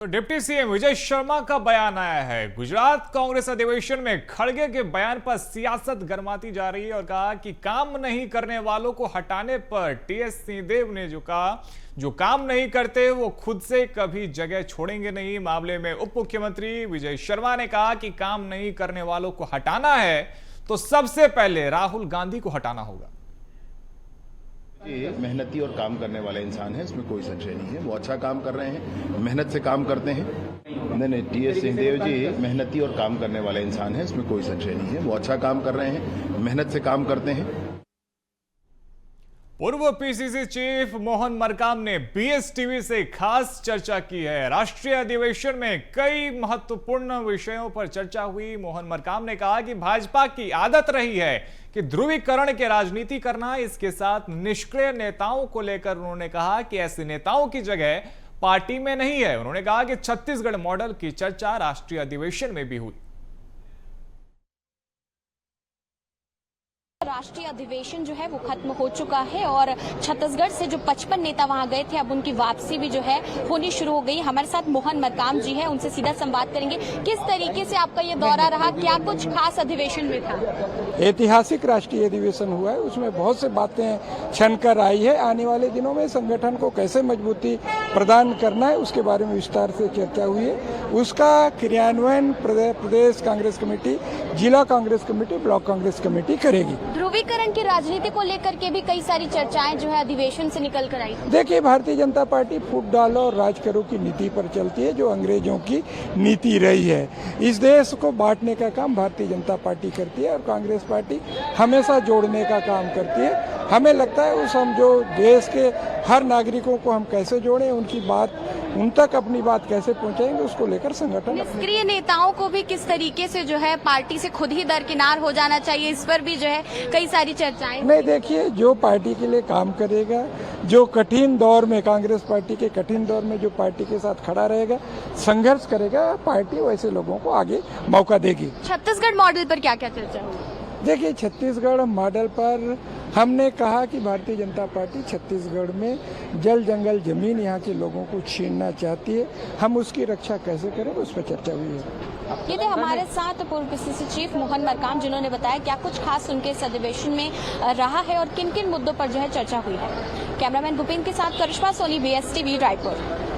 तो deputy CM Vijay Sharma का बयान आया है। गुजरात कांग्रेस अधिवेशन में खड़गे के बयान पर सियासत गरमाती जा रही है और कहा कि काम नहीं करने वालों को हटाने पर टीएस सिंहदेव ने जो काम नहीं करते वो खुद से कभी जगह छोड़ेंगे नहीं। मामले में उप मुख्यमंत्री विजय शर्मा ने कहा कि काम नहीं करने वालों को हटाना है तो सबसे पहले राहुल गांधी को हटाना होगा। ये मेहनती और काम करने वाले इंसान है, इसमें कोई संशय नहीं है। वो अच्छा काम कर रहे हैं, मेहनत से काम करते हैं। नहीं, टीएस सिंहदेव जी मेहनती और काम करने वाले इंसान है, इसमें कोई संशय नहीं है। वो अच्छा काम कर रहे हैं, मेहनत से काम करते हैं। पूर्व पीसीसी चीफ मोहन मरकाम ने बीएसटीवी से खास चर्चा की है। राष्ट्रीय अधिवेशन में कई महत्वपूर्ण विषयों पर चर्चा हुई। मोहन मरकाम ने कहा कि भाजपा की आदत रही है कि ध्रुवीकरण के राजनीति करना। इसके साथ निष्क्रिय नेताओं को लेकर उन्होंने कहा कि ऐसे नेताओं की जगह पार्टी में नहीं है। उन्होंने कहा कि छत्तीसगढ़ मॉडल की चर्चा राष्ट्रीय अधिवेशन में भी हुई। राष्ट्रीय अधिवेशन जो है वो खत्म हो चुका है और छत्तीसगढ़ से जो 55 नेता वहां गए थे, अब उनकी वापसी भी जो है होनी शुरू हो गई। हमारे साथ मोहन मरकाम जी हैं, उनसे सीधा संवाद करेंगे। किस तरीके से आपका ये दौरा रहा, क्या कुछ खास अधिवेशन में था? ऐतिहासिक राष्ट्रीय अधिवेशन हुआ है, उसमें बहुत से बातें छनकर आई है। आने वाले दिनों में संगठन को कैसे मजबूती प्रदान करना है उसके बारे में विस्तार से चर्चा हुई है। उसका क्रियान्वयन प्रदेश कांग्रेस कमेटी, जिला Congress committee, block Congress committee करेगी। ध्रुवीकरण की राजनीति को लेकर के भी कई सारी चर्चाएं जो है अधिवेशन से निकल कर आई। देखिए, भारतीय जनता पार्टी फूट डालो और राज करो की नीति पर चलती है, जो अंग्रेजों की नीति रही है। इस देश को बांटने का काम भारतीय जनता पार्टी करती है और कांग्रेस पार्टी हमेशा जोड़ने का काम करती है। हमें लगता है हम जो देश के हर नागरिकों को हम कैसे जोड़ें, उनकी बात उन तक अपनी बात कैसे पहुंचाएंगे, उसको लेकर संगठन। निष्क्रिय नेताओं को भी किस तरीके से जो है पार्टी से खुद ही दरकिनार हो जाना चाहिए, इस पर भी जो है कई सारी चर्चाएं। नहीं, देखिए, जो पार्टी के लिए काम करेगा, जो कठिन दौर में, कांग्रेस पार्टी के कठिन दौर में जो पार्टी के साथ खड़ा रहेगा, संघर्ष करेगा, पार्टी वैसे लोगों को आगे मौका देगी। छत्तीसगढ़ मॉडल पर क्या क्या चर्चा हुई? देखिए, छत्तीसगढ़ मॉडल पर हमने कहा कि भारतीय जनता पार्टी छत्तीसगढ़ में जल जंगल जमीन यहाँ के लोगों को छीनना चाहती है। हम उसकी रक्षा कैसे करें, उस पर चर्चा हुई है। ये थे हमारे साथ पूर्व पीसीसी चीफ मोहन मरकाम, जिन्होंने बताया क्या कुछ खास उनके इस अधिवेशन में रहा है और किन किन मुद्दों पर जो है चर्चा हुई है। कैमरामैन भूपेंद्र के साथ करिश्मा सोनी, BSTV रायपुर।